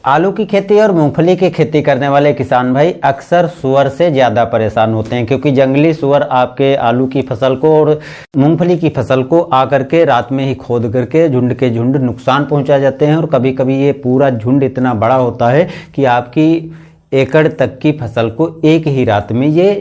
आलू की खेती और मूंगफली की खेती करने वाले किसान भाई अक्सर सूअर से ज़्यादा परेशान होते हैं, क्योंकि जंगली सूअर आपके आलू की फसल को और मूंगफली की फसल को आकर के रात में ही खोद करके झुंड के झुंड नुकसान पहुंचा जाते हैं। और कभी कभी ये पूरा झुंड इतना बड़ा होता है कि आपकी एकड़ तक की फसल को एक ही रात में ये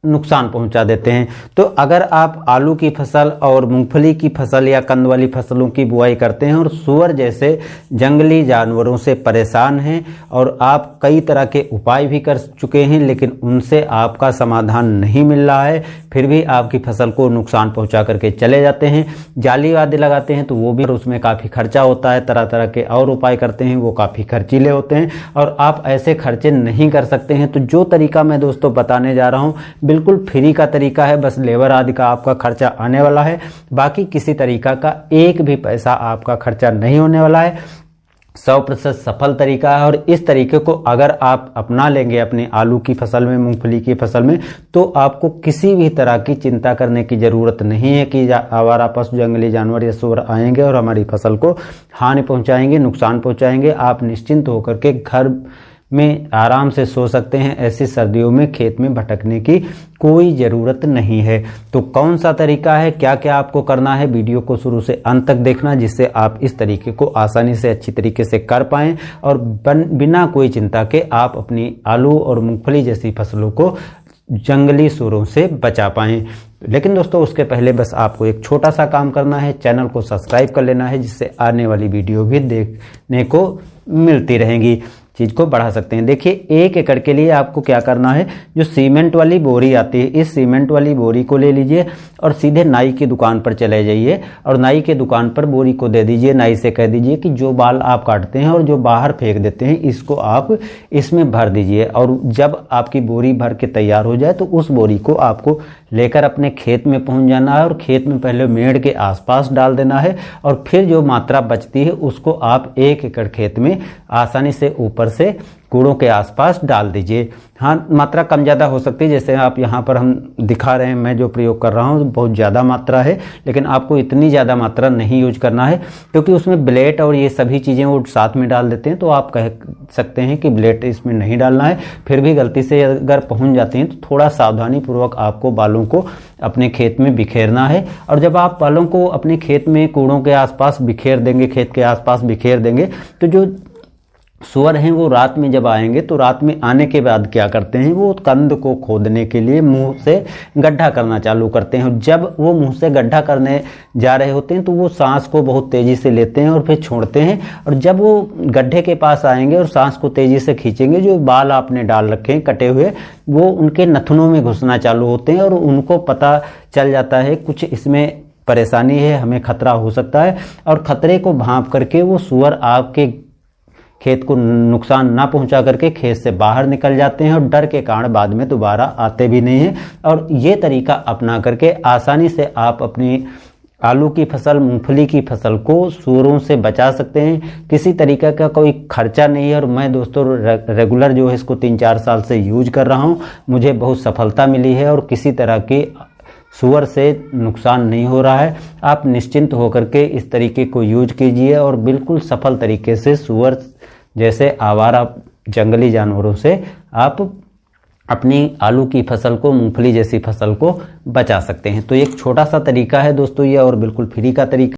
नुकसान पहुंचा देते हैं। तो अगर आप आलू की फसल और मूंगफली की फसल या कंद वाली फसलों की बुआई करते हैं और सूअर जैसे जंगली जानवरों से परेशान हैं और आप कई तरह के उपाय भी कर चुके हैं लेकिन उनसे आपका समाधान नहीं मिल रहा है, फिर भी आपकी फसल को नुकसान पहुंचा करके चले जाते हैं, जाली वादी लगाते हैं तो वो भी उसमें काफ़ी खर्चा होता है, तरह तरह के और उपाय करते हैं वो काफ़ी खर्चीले होते हैं और आप ऐसे खर्चे नहीं कर सकते हैं। तो जो तरीका मैं दोस्तों बताने जा रहा हूँ बिल्कुल फ्री का तरीका है, बस लेबर आदि का आपका खर्चा आने वाला है, बाकी किसी तरीका का एक भी पैसा आपका खर्चा नहीं होने वाला है। 100% सफल तरीका है और इस तरीके को अगर आप अपना लेंगे अपनी आलू की फसल में, मूंगफली की फसल में, तो आपको किसी भी तरह की चिंता करने की ज़रूरत नहीं है कि आवारा पशु जंगली जानवर या सूअर आएंगे और हमारी फसल को हानि पहुंचाएंगे, नुकसान पहुंचाएंगे। आप निश्चिंत होकर के घर में आराम से सो सकते हैं। ऐसी सर्दियों में खेत में भटकने की कोई ज़रूरत नहीं है। तो कौन सा तरीका है, क्या क्या आपको करना है, वीडियो को शुरू से अंत तक देखना जिससे आप इस तरीके को आसानी से अच्छी तरीके से कर पाएं और बिना कोई चिंता के आप अपनी आलू और मूंगफली जैसी फसलों को जंगली सूअरों से बचा पाएं। लेकिन दोस्तों उसके पहले बस आपको एक छोटा सा काम करना है, चैनल को सब्सक्राइब कर लेना है जिससे आने वाली वीडियो भी देखने को मिलती रहेंगी, चीज़ को बढ़ा सकते हैं। देखिए 1 एकड़ के लिए आपको क्या करना है, जो सीमेंट वाली बोरी आती है इस सीमेंट वाली बोरी को ले लीजिए और सीधे नाई की दुकान पर चले जाइए और नाई के दुकान पर बोरी को दे दीजिए। नाई से कह दीजिए कि जो बाल आप काटते हैं और जो बाहर फेंक देते हैं इसको आप इसमें भर दीजिए और जब आपकी बोरी भर के तैयार हो जाए तो उस बोरी को आपको लेकर अपने खेत में पहुंच जाना है और खेत में पहले मेड़ के आसपास डाल देना है और फिर जो मात्रा बचती है उसको आप 1 एकड़ खेत में आसानी से ऊपर से कूड़ों के आसपास डाल दीजिए। हाँ, मात्रा कम ज़्यादा हो सकती है, जैसे आप यहाँ पर हम दिखा रहे हैं, मैं जो प्रयोग कर रहा हूँ बहुत ज़्यादा मात्रा है, लेकिन आपको इतनी ज़्यादा मात्रा नहीं यूज करना है क्योंकि उसमें ब्लेट और ये सभी चीज़ें वो साथ में डाल देते हैं। तो आप कह सकते हैं कि ब्लेट इसमें नहीं डालना है, फिर भी गलती से अगर पहुँच जाते हैं तो थोड़ा सावधानी पूर्वक आपको बालों को अपने खेत में बिखेरना है। और जब आप बालों को अपने खेत में कूड़ों के आसपास बिखेर देंगे, खेत के आसपास बिखेर देंगे, तो जो सूअर हैं वो रात में जब आएंगे तो रात में आने के बाद क्या करते हैं, वो कंद को खोदने के लिए मुंह से गड्ढा करना चालू करते हैं। और जब वो मुंह से गड्ढा करने जा रहे होते हैं तो वो सांस को बहुत तेज़ी से लेते हैं और फिर छोड़ते हैं और जब वो गड्ढे के पास आएंगे और सांस को तेज़ी से खींचेंगे, जो बाल आपने डाल रखे हैं कटे हुए वो उनके नथनों में घुसना चालू होते हैं और उनको पता चल जाता है कुछ इसमें परेशानी है, हमें खतरा हो सकता है। और खतरे को भांप करके वो सूअर आपके खेत को नुकसान ना पहुंचा करके खेत से बाहर निकल जाते हैं और डर के कारण बाद में दोबारा आते भी नहीं हैं। और ये तरीका अपना करके आसानी से आप अपनी आलू की फसल, मूंगफली की फसल को सूअरों से बचा सकते हैं। किसी तरीके का कोई खर्चा नहीं है और मैं दोस्तों रेगुलर जो है इसको 3-4 साल से यूज कर रहा हूँ, मुझे बहुत सफलता मिली है और किसी तरह की सूअर से नुकसान नहीं हो रहा है। आप निश्चिंत होकर के इस तरीके को यूज कीजिए और बिल्कुल सफल तरीके से सूअर जैसे आवारा जंगली जानवरों से आप अपनी आलू की फसल को, मूंगफली जैसी फसल को बचा सकते हैं। तो एक छोटा सा तरीका है दोस्तों ये और बिल्कुल फ्री का तरीका।